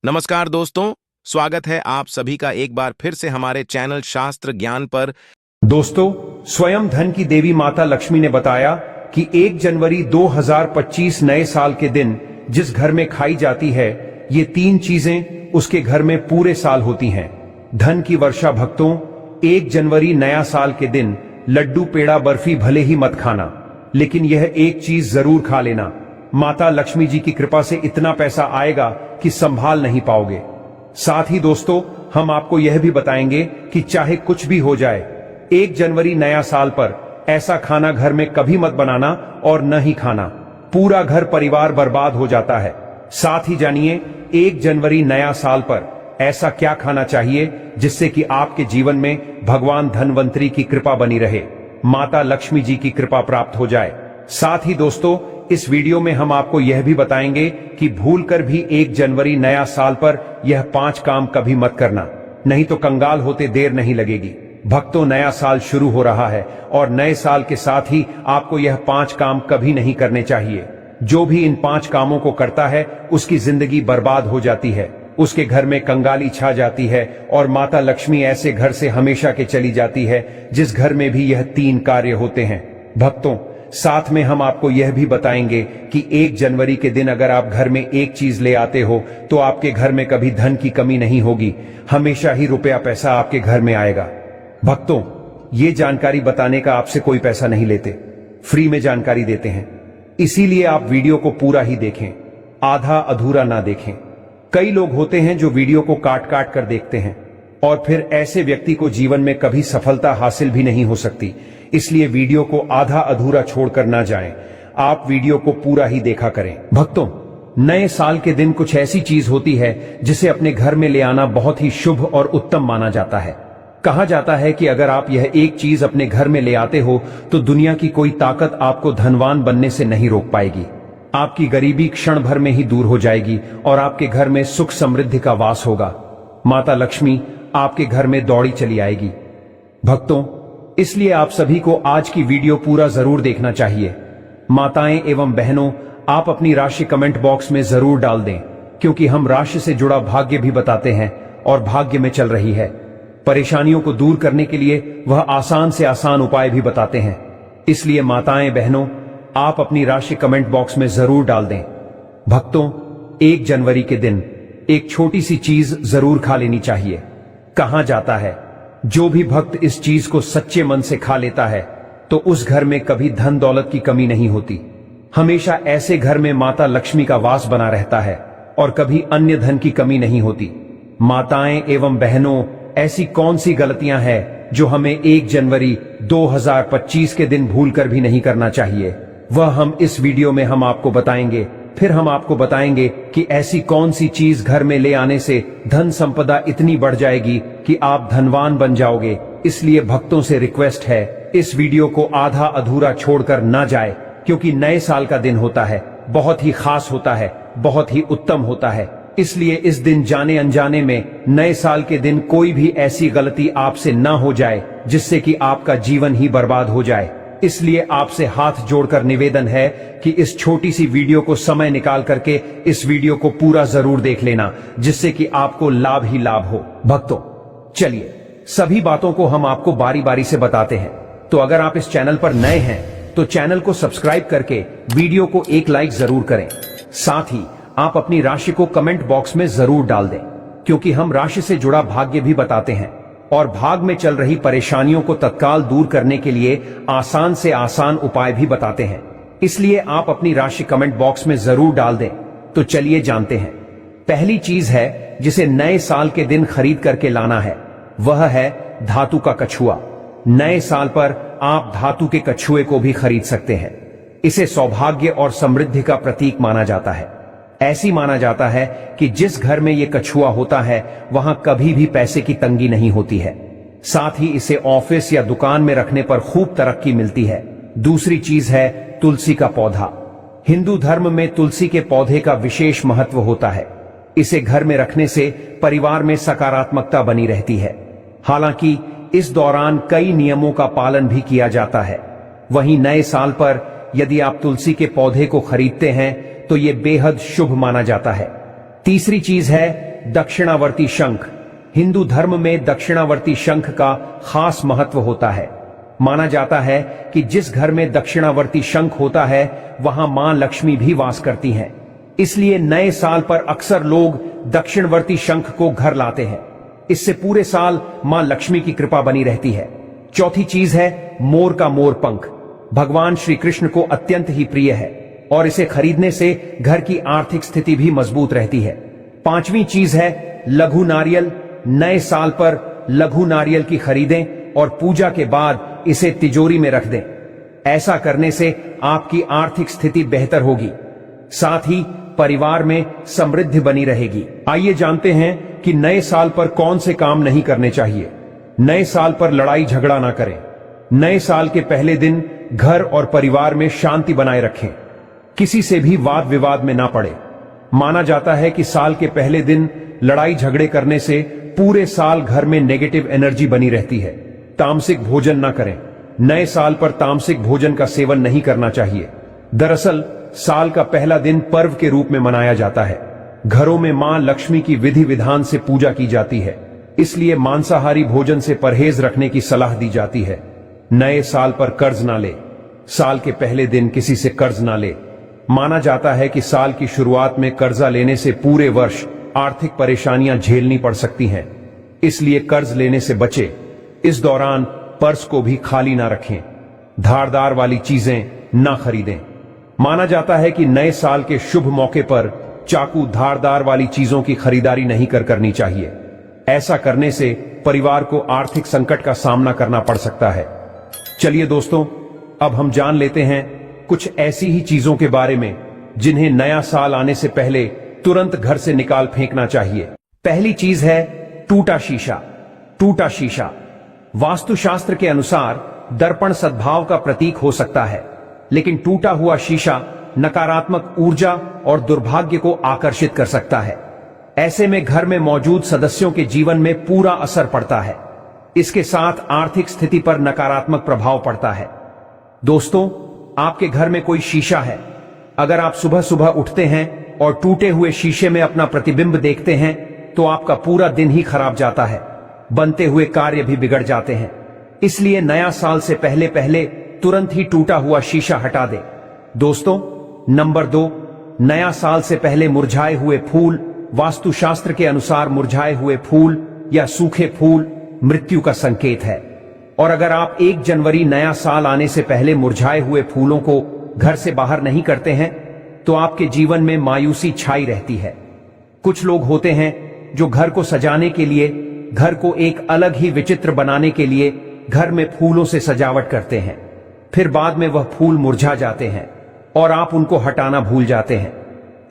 नमस्कार दोस्तों, स्वागत है आप सभी का एक बार फिर से हमारे चैनल शास्त्र ज्ञान पर। दोस्तों, स्वयं धन की देवी माता लक्ष्मी ने बताया कि 1 जनवरी 2025 नए साल के दिन जिस घर में खाई जाती है, ये 3 चीजें उसके घर में पूरे साल होती हैं। धन की वर्षा। भक्तों, 1 जनवरी नया साल के दिन लड्डू पेड़ा बर्फी भले ही मत खाना, लेकिन यह एक चीज जरूर खा लेना। माता लक्ष्मी जी की कृपा से इतना पैसा आएगा कि संभाल नहीं पाओगे। साथ ही दोस्तों, हम आपको यह भी बताएंगे कि चाहे कुछ भी हो जाए, 1 जनवरी नया साल पर ऐसा खाना घर में कभी मत बनाना और न ही खाना, पूरा घर परिवार बर्बाद हो जाता है। साथ ही जानिए 1 जनवरी नया साल पर ऐसा क्या खाना चाहिए जिससे कि आपके जीवन में भगवान धनवंतरी की कृपा बनी रहे, माता लक्ष्मी जी की कृपा प्राप्त हो जाए। साथ ही दोस्तों, इस वीडियो में हम आपको यह भी बताएंगे कि भूलकर भी 1 जनवरी नया साल पर यह 5 काम कभी मत करना, नहीं तो कंगाल होते देर नहीं लगेगी। भक्तों, नया साल शुरू हो रहा है और नए साल के साथ ही आपको यह 5 काम कभी नहीं करने चाहिए। जो भी इन 5 कामों को करता है उसकी जिंदगी बर्बाद हो जाती है, उसके घर में कंगाली छा जाती है और माता लक्ष्मी ऐसे घर से हमेशा के चली जाती है जिस घर में भी यह 3 कार्य होते हैं। भक्तों, साथ में हम आपको यह भी बताएंगे कि 1 जनवरी के दिन अगर आप घर में एक चीज ले आते हो तो आपके घर में कभी धन की कमी नहीं होगी, हमेशा ही रुपया पैसा आपके घर में आएगा। भक्तों, ये जानकारी बताने का आपसे कोई पैसा नहीं लेते, फ्री में जानकारी देते हैं, इसीलिए आप वीडियो को पूरा ही देखें, आधा अधूरा ना देखें। कई लोग होते हैं जो वीडियो को काट काट कर देखते हैं और फिर ऐसे व्यक्ति को जीवन में कभी सफलता हासिल भी नहीं हो सकती। इसलिए वीडियो को आधा अधूरा छोड़कर ना जाएं, आप वीडियो को पूरा ही देखा करें। भक्तों, नए साल के दिन कुछ ऐसी चीज होती है जिसे अपने घर में ले आना बहुत ही शुभ और उत्तम माना जाता है। कहा जाता है कि अगर आप यह एक चीज अपने घर में ले आते हो तो दुनिया की कोई ताकत आपको धनवान बनने से नहीं रोक पाएगी। आपकी गरीबी क्षण भर में ही दूर हो जाएगी और आपके घर में सुख समृद्धि का वास होगा। माता लक्ष्मी आपके घर में दौड़ी चली आएगी। भक्तों, इसलिए आप सभी को आज की वीडियो पूरा जरूर देखना चाहिए। माताएं एवं बहनों, आप अपनी राशि कमेंट बॉक्स में जरूर डाल दें, क्योंकि हम राशि से जुड़ा भाग्य भी बताते हैं और भाग्य में चल रही है परेशानियों को दूर करने के लिए वह आसान से आसान उपाय भी बताते हैं। इसलिए माताएं बहनों, आप अपनी राशि कमेंट बॉक्स में जरूर डाल दें। भक्तों, 1 जनवरी के दिन एक छोटी सी चीज जरूर खा लेनी चाहिए। कहा जाता है, जो भी भक्त इस चीज को सच्चे मन से खा लेता है तो उस घर में कभी धन दौलत की कमी नहीं होती। हमेशा ऐसे घर में माता लक्ष्मी का वास बना रहता है और कभी अन्य धन की कमी नहीं होती। माताएं एवं बहनों, ऐसी कौन सी गलतियां हैं जो हमें 1 जनवरी 2025 के दिन भूलकर भी नहीं करना चाहिए, वह हम इस वीडियो में हम आपको बताएंगे। फिर हम आपको बताएंगे कि ऐसी कौन सी चीज घर में ले आने से धन संपदा इतनी बढ़ जाएगी कि आप धनवान बन जाओगे। इसलिए भक्तों से रिक्वेस्ट है, इस वीडियो को आधा अधूरा छोड़कर ना जाए, क्योंकि नए साल का दिन होता है, बहुत ही खास होता है, बहुत ही उत्तम होता है। इसलिए इस दिन जाने अनजाने में, नए साल के दिन कोई भी ऐसी गलती आपसे ना हो जाए जिससे कि आपका जीवन ही बर्बाद हो जाए। इसलिए आपसे हाथ जोड़कर निवेदन है कि इस छोटी सी वीडियो को समय निकाल करके इस वीडियो को पूरा जरूर देख लेना, जिससे कि आपको लाभ ही लाभ हो। भक्तों, चलिए सभी बातों को हम आपको बारी बारी से बताते हैं। तो अगर आप इस चैनल पर नए हैं तो चैनल को सब्सक्राइब करके वीडियो को एक लाइक जरूर करें। साथ ही आप अपनी राशि को कमेंट बॉक्स में जरूर डाल दें, क्योंकि हम राशि से जुड़ा भाग्य भी बताते हैं और भाग में चल रही परेशानियों को तत्काल दूर करने के लिए आसान से आसान उपाय भी बताते हैं। इसलिए आप अपनी राशि कमेंट बॉक्स में जरूर डाल दें। तो चलिए जानते हैं। पहली चीज है जिसे नए साल के दिन खरीद करके लाना है, वह है धातु का कछुआ। नए साल पर आप धातु के कछुए को भी खरीद सकते हैं। इसे सौभाग्य और समृद्धि का प्रतीक माना जाता है। ऐसी माना जाता है कि जिस घर में यह कछुआ होता है वहां कभी भी पैसे की तंगी नहीं होती है। साथ ही इसे ऑफिस या दुकान में रखने पर खूब तरक्की मिलती है। दूसरी चीज है तुलसी का पौधा। हिंदू धर्म में तुलसी के पौधे का विशेष महत्व होता है। इसे घर में रखने से परिवार में सकारात्मकता बनी रहती है। हालांकि इस दौरान कई नियमों का पालन भी किया जाता है। वहीं नए साल पर यदि आप तुलसी के पौधे को खरीदते हैं तो यह बेहद शुभ माना जाता है। तीसरी चीज है दक्षिणावर्ती शंख। हिंदू धर्म में दक्षिणावर्ती शंख का खास महत्व होता है। माना जाता है कि जिस घर में दक्षिणावर्ती शंख होता है वहां मां लक्ष्मी भी वास करती हैं। इसलिए नए साल पर अक्सर लोग दक्षिणवर्ती शंख को घर लाते हैं। इससे पूरे साल मां लक्ष्मी की कृपा बनी रहती है। चौथी चीज है मोर का मोर पंख। भगवान श्री कृष्ण को अत्यंत ही प्रिय है और इसे खरीदने से घर की आर्थिक स्थिति भी मजबूत रहती है। पांचवी चीज है लघु नारियल। नए साल पर लघु नारियल की खरीदें और पूजा के बाद इसे तिजोरी में रख दें। ऐसा करने से आपकी आर्थिक स्थिति बेहतर होगी, साथ ही परिवार में समृद्धि बनी रहेगी। आइए जानते हैं कि नए साल पर कौन से काम नहीं करने चाहिए। नए साल पर लड़ाई झगड़ा ना करें। नए साल के पहले दिन घर और परिवार में शांति बनाए रखें। किसी से भी वाद विवाद में ना पड़े। माना जाता है कि साल के पहले दिन लड़ाई झगड़े करने से पूरे साल घर में नेगेटिव एनर्जी बनी रहती है। तामसिक भोजन ना करें। नए साल पर तामसिक भोजन का सेवन नहीं करना चाहिए। दरअसल साल का पहला दिन पर्व के रूप में मनाया जाता है। घरों में मां लक्ष्मी की विधि विधान से पूजा की जाती है, इसलिए मांसाहारी भोजन से परहेज रखने की सलाह दी जाती है। नए साल पर कर्ज ना ले। साल के पहले दिन किसी से कर्ज ना ले। माना जाता है कि साल की शुरुआत में कर्जा लेने से पूरे वर्ष आर्थिक परेशानियां झेलनी पड़ सकती हैं, इसलिए कर्ज लेने से बचे। इस दौरान पर्स को भी खाली ना रखें। धारदार वाली चीजें ना खरीदें। माना जाता है कि नए साल के शुभ मौके पर चाकू धारदार वाली चीजों की खरीदारी नहीं करनी चाहिए। ऐसा करने से परिवार को आर्थिक संकट का सामना करना पड़ सकता है। चलिए दोस्तों, अब हम जान लेते हैं कुछ ऐसी ही चीजों के बारे में जिन्हें नया साल आने से पहले तुरंत घर से निकाल फेंकना चाहिए। पहली चीज है टूटा शीशा। टूटा शीशा वास्तुशास्त्र के अनुसार दर्पण सद्भाव का प्रतीक हो सकता है, लेकिन टूटा हुआ शीशा नकारात्मक ऊर्जा और दुर्भाग्य को आकर्षित कर सकता है। ऐसे में घर में मौजूद सदस्यों के जीवन में पूरा असर पड़ता है। इसके साथ आर्थिक स्थिति पर नकारात्मक प्रभाव पड़ता है। दोस्तों, आपके घर में कोई शीशा है। अगर आप सुबह सुबह उठते हैं और टूटे हुए शीशे में अपना प्रतिबिंब देखते हैं तो आपका पूरा दिन ही खराब जाता है। बनते हुए कार्य भी बिगड़ जाते हैं। इसलिए नया साल से पहले पहले तुरंत ही टूटा हुआ शीशा हटा दें। दोस्तों, नंबर 2, नया साल से पहले मुरझाए हुए फूल। वास्तुशास्त्र के अनुसार मुरझाए हुए फूल या सूखे फूल मृत्यु का संकेत है, और अगर आप 1 जनवरी नया साल आने से पहले मुरझाए हुए फूलों को घर से बाहर नहीं करते हैं तो आपके जीवन में मायूसी छाई रहती है। कुछ लोग होते हैं जो घर को सजाने के लिए, घर को एक अलग ही विचित्र बनाने के लिए घर में फूलों से सजावट करते हैं। फिर बाद में वह फूल मुरझा जाते हैं और आप उनको हटाना भूल जाते हैं।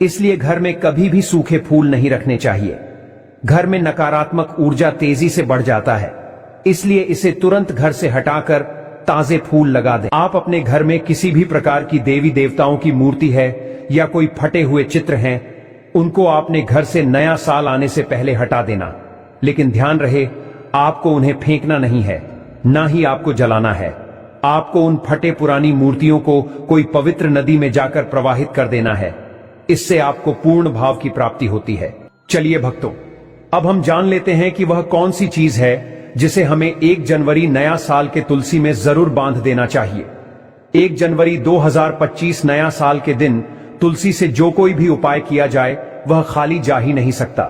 इसलिए घर में कभी भी सूखे फूल नहीं रखने चाहिए। घर में नकारात्मक ऊर्जा तेजी से बढ़ जाता है, इसलिए इसे तुरंत घर से हटाकर ताजे फूल लगा दें। आप अपने घर में किसी भी प्रकार की देवी देवताओं की मूर्ति है या कोई फटे हुए चित्र हैं, उनको आपने घर से नया साल आने से पहले हटा देना। लेकिन ध्यान रहे, आपको उन्हें फेंकना नहीं है, ना ही आपको जलाना है। आपको उन फटे पुरानी मूर्तियों को कोई पवित्र नदी में जाकर प्रवाहित कर देना है। इससे आपको पूर्ण भाव की प्राप्ति होती है। चलिए भक्तों, अब हम जान लेते हैं कि वह कौन सी चीज है जिसे हमें 1 जनवरी नया साल के तुलसी में जरूर बांध देना चाहिए। 1 जनवरी 2025 नया साल के दिन तुलसी से जो कोई भी उपाय किया जाए वह खाली जा ही नहीं सकता,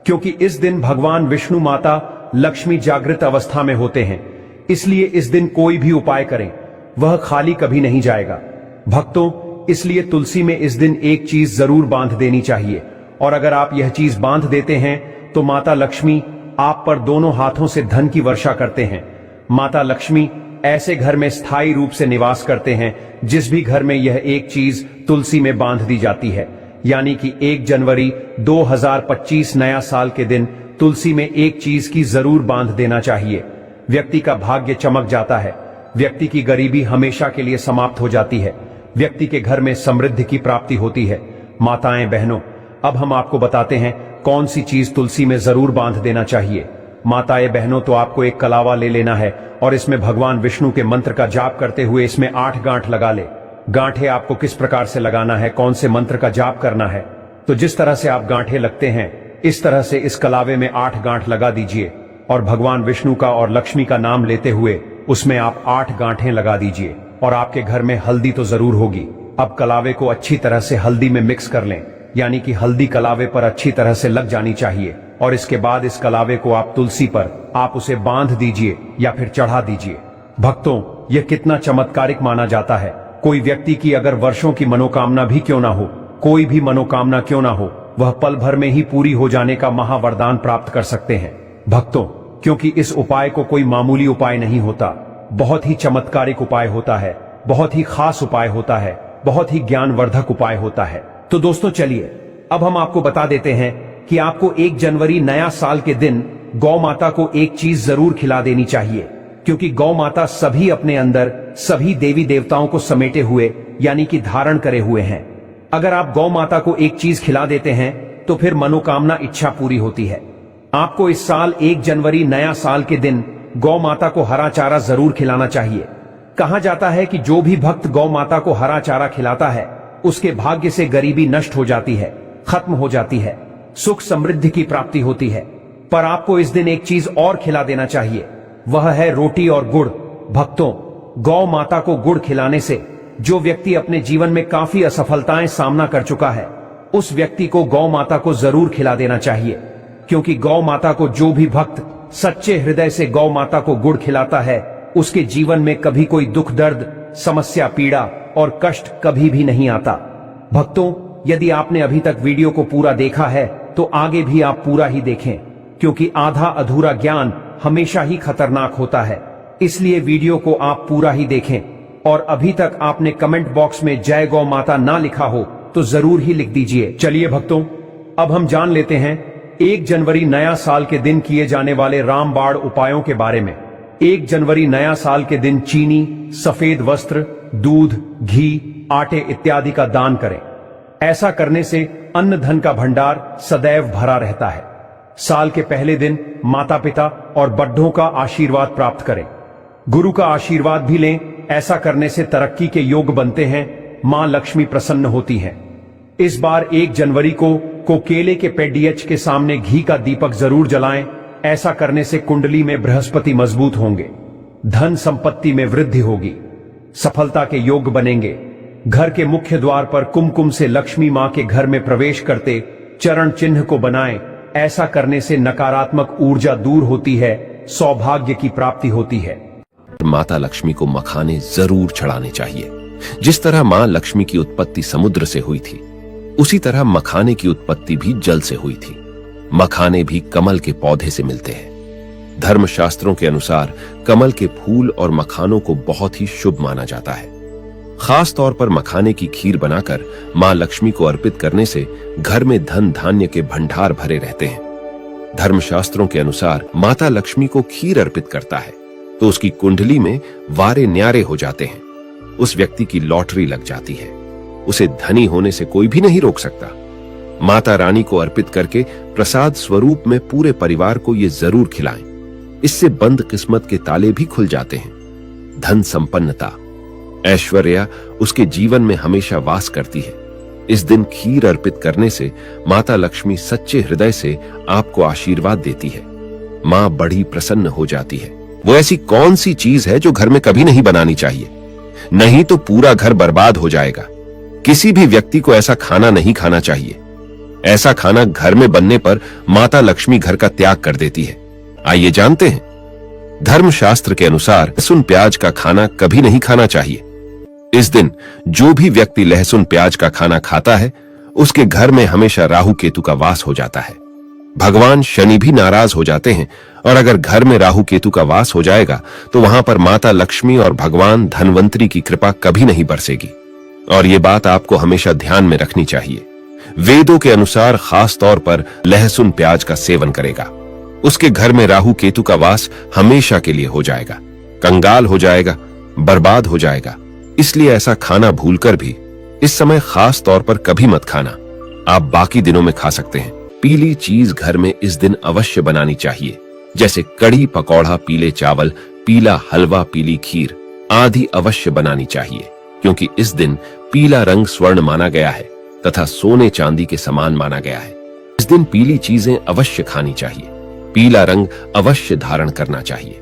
क्योंकि इस दिन भगवान विष्णु माता लक्ष्मी जागृत अवस्था में होते हैं। इसलिए इस दिन कोई भी उपाय करें वह खाली कभी नहीं जाएगा। भक्तों, इसलिए तुलसी में इस दिन एक चीज जरूर बांध देनी चाहिए, और अगर आप यह चीज बांध देते हैं तो माता लक्ष्मी आप पर दोनों हाथों से धन की वर्षा करते हैं। माता लक्ष्मी ऐसे घर में स्थायी रूप से निवास करते हैं जिस भी घर में यह एक चीज तुलसी में बांध दी जाती है। यानी कि 1 जनवरी 2025 नया साल के दिन तुलसी में एक चीज की जरूर बांध देना चाहिए। व्यक्ति का भाग्य चमक जाता है, व्यक्ति की गरीबी हमेशा के लिए समाप्त हो जाती है, व्यक्ति के घर में समृद्धि की प्राप्ति होती है। माताएं बहनों, अब हम आपको बताते हैं कौन सी चीज तुलसी में जरूर बांध देना चाहिए। माताएं बहनों, तो आपको एक कलावा ले लेना है और इसमें भगवान विष्णु के मंत्र का जाप करते हुए इसमें 8 गांठ लगा ले। गांठें आपको किस प्रकार से लगाना है, कौन से मंत्र का जाप करना है, तो जिस तरह से आप गांठें लगते हैं इस तरह से इस कलावे में 8 गांठ लगा दीजिए और भगवान विष्णु का और लक्ष्मी का नाम लेते हुए उसमें आप 8 गांठें लगा दीजिए। और आपके घर में हल्दी तो जरूर होगी। अब कलावे को अच्छी तरह से हल्दी में मिक्स कर लें, यानी कि हल्दी कलावे पर अच्छी तरह से लग जानी चाहिए। और इसके बाद इस कलावे को आप तुलसी पर आप उसे बांध दीजिए या फिर चढ़ा दीजिए। भक्तों, यह कितना चमत्कारिक माना जाता है। कोई व्यक्ति की अगर वर्षों की मनोकामना भी क्यों ना हो, कोई भी मनोकामना क्यों ना हो, वह पल भर में ही पूरी हो जाने का महावरदान प्राप्त कर सकते हैं। भक्तों, क्योंकि इस उपाय को कोई मामूली उपाय नहीं होता, बहुत ही चमत्कारिक उपाय होता है, बहुत ही खास उपाय होता है, बहुत ही ज्ञानवर्धक उपाय होता है। तो दोस्तों चलिए अब हम आपको बता देते हैं कि आपको 1 जनवरी नया साल के दिन गौ माता को एक चीज जरूर खिला देनी चाहिए, क्योंकि गौ माता सभी अपने अंदर सभी देवी देवताओं को समेटे हुए यानी कि धारण करे हुए हैं। अगर आप गौ माता को एक चीज खिला देते हैं तो फिर मनोकामना इच्छा पूरी होती है। आपको इस साल 1 जनवरी नया साल के दिन गौ माता को हरा चारा जरूर खिलाना चाहिए। कहा जाता है कि जो भी भक्त गौ माता को हरा चारा खिलाता है उसके भाग्य से गरीबी नष्ट हो जाती है, खत्म हो जाती है, सुख समृद्धि की प्राप्ति होती है। पर आपको इस दिन एक चीज और खिला देना चाहिए, वह है रोटी और गुड़। भक्तों, गौ माता को गुड़ खिलाने से जो व्यक्ति अपने जीवन में काफी असफलताएं सामना कर चुका है, उस व्यक्ति को गौ माता को जरूर खिला देना चाहिए। क्योंकि गौ माता को जो भी भक्त सच्चे हृदय से गौ माता को गुड़ खिलाता है, उसके जीवन में कभी कोई दुख दर्द, समस्या, पीड़ा और कष्ट कभी भी नहीं आता। भक्तों, यदि आपने अभी तक वीडियो को पूरा देखा है तो आगे भी आप पूरा ही देखें, क्योंकि आधा अधूरा ज्ञान हमेशा ही खतरनाक होता है। इसलिए वीडियो को आप पूरा ही देखें। और अभी तक आपने कमेंट बॉक्स में जय गौ माता ना लिखा हो तो जरूर ही लिख दीजिए। चलिए भक्तों, अब हम जान लेते हैं 1 जनवरी नया साल के दिन किए जाने वाले रामबाण उपायों के बारे में। 1 जनवरी नया साल के दिन चीनी, सफेद वस्त्र, दूध, घी, आटे इत्यादि का दान करें। ऐसा करने से अन्न धन का भंडार सदैव भरा रहता है। साल के पहले दिन माता पिता और बड्ढों का आशीर्वाद प्राप्त करें। गुरु का आशीर्वाद भी लें। ऐसा करने से तरक्की के योग बनते हैं, मां लक्ष्मी प्रसन्न होती हैं। इस बार 1 जनवरी को केले के पेडियच के सामने घी का दीपक जरूर जलाएं। ऐसा करने से कुंडली में बृहस्पति मजबूत होंगे, धन संपत्ति में वृद्धि होगी, सफलता के योग बनेंगे। घर के मुख्य द्वार पर कुमकुम से लक्ष्मी मां के घर में प्रवेश करते चरण चिन्ह को बनाएं। ऐसा करने से नकारात्मक ऊर्जा दूर होती है, सौभाग्य की प्राप्ति होती है। माता लक्ष्मी को मखाने जरूर चढ़ाने चाहिए। जिस तरह मां लक्ष्मी की उत्पत्ति समुद्र से हुई थी, उसी तरह मखाने की उत्पत्ति भी जल से हुई थी। मखाने भी कमल के पौधे से मिलते हैं। धर्मशास्त्रों के अनुसार कमल के फूल और मखानों को बहुत ही शुभ माना जाता है। खास तौर पर मखाने की खीर बनाकर मां लक्ष्मी को अर्पित करने से घर में धन धान्य के भंडार भरे रहते हैं। धर्मशास्त्रों के अनुसार माता लक्ष्मी को खीर अर्पित करता है तो उसकी कुंडली में वारे न्यारे हो जाते हैं, उस व्यक्ति की लॉटरी लग जाती है, उसे धनी होने से कोई भी नहीं रोक सकता। माता रानी को अर्पित करके प्रसाद स्वरूप में पूरे परिवार को ये जरूर खिलाएं। इससे बंद किस्मत के ताले भी खुल जाते हैं। धन संपन्नता, ऐश्वर्य उसके जीवन में हमेशा वास करती है। इस दिन खीर अर्पित करने से माता लक्ष्मी सच्चे हृदय से आपको आशीर्वाद देती है। मां बड़ी प्रसन्न हो जाती है। वो ऐसी कौन सी चीज है जो घर में कभी नहीं बनानी चाहिए? नहीं तो पूरा घर बर्बाद हो जाएगा। किसी भी व्यक्ति को ऐसा खाना नहीं खाना चाहिए। ऐसा खाना घर में बनने पर माता लक्ष्मी घर का त्याग कर देती है। आइए जानते हैं। धर्मशास्त्र के अनुसार लहसुन प्याज का खाना कभी नहीं खाना चाहिए। इस दिन जो भी व्यक्ति लहसुन प्याज का खाना खाता है, उसके घर में हमेशा राहु केतु का वास हो जाता है। भगवान शनि भी नाराज हो जाते हैं, और अगर घर में राहु केतु का वास हो जाएगा तो वहां पर माता लक्ष्मी और भगवान धनवंतरी की कृपा कभी नहीं बरसेगी। और ये बात आपको हमेशा ध्यान में रखनी चाहिए। वेदों के अनुसार खास तौर पर लहसुन प्याज का सेवन करेगा, उसके घर में राहु केतु का वास हमेशा के लिए हो जाएगा, कंगाल हो जाएगा, बर्बाद हो जाएगा। इसलिए ऐसा खाना भूलकर भी इस समय खास तौर पर कभी मत खाना। आप बाकी दिनों में खा सकते हैं। पीली चीज घर में इस दिन अवश्य बनानी चाहिए, जैसे कड़ी पकौड़ा, पीले चावल, पीला हलवा, पीली खीर आदि अवश्य बनानी चाहिए, क्योंकि इस दिन पीला रंग स्वर्ण माना गया है तथा सोने चांदी के समान माना गया है। इस दिन पीली चीजें अवश्य खानी चाहिए। पीला रंग अवश्य धारण करना चाहिए।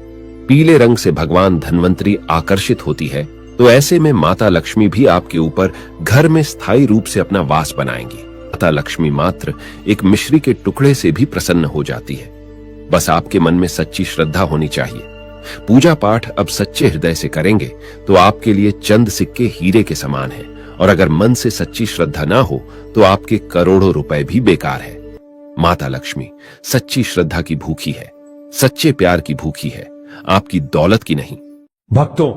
पीले रंग से भगवान धन्वंतरी आकर्षित होती है, तो ऐसे में माता लक्ष्मी भी आपके ऊपर घर में स्थायी रूप से अपना वास बनाएंगी। माता लक्ष्मी मात्र एक मिश्री के टुकड़े से भी प्रसन्न हो जाती है। बस आपके मन में सच्ची श्रद्धा होनी चाहिए। पूजा पाठ अब सच्चे हृदय से करेंगे तो आपके लिए चंद सिक्के हीरे के समान हैं, और अगर मन से सच्ची श्रद्धा ना हो तो आपके करोड़ों रुपए भी बेकार है। माता लक्ष्मी सच्ची श्रद्धा की भूखी है, सच्चे प्यार की भूखी है, आपकी दौलत की नहीं। भक्तों,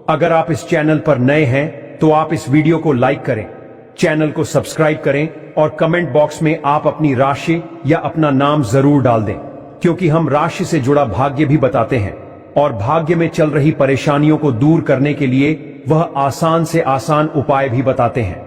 अगर आप इस चैनल पर नए हैं तो आप इस वीडियो को लाइक करें, चैनल को सब्सक्राइब करें और कमेंट बॉक्स में आप अपनी राशि या अपना नाम जरूर डाल दें, क्योंकि हम राशि से जुड़ा भाग्य भी बताते हैं और भाग्य में चल रही परेशानियों को दूर करने के लिए वह आसान से आसान उपाय भी बताते हैं।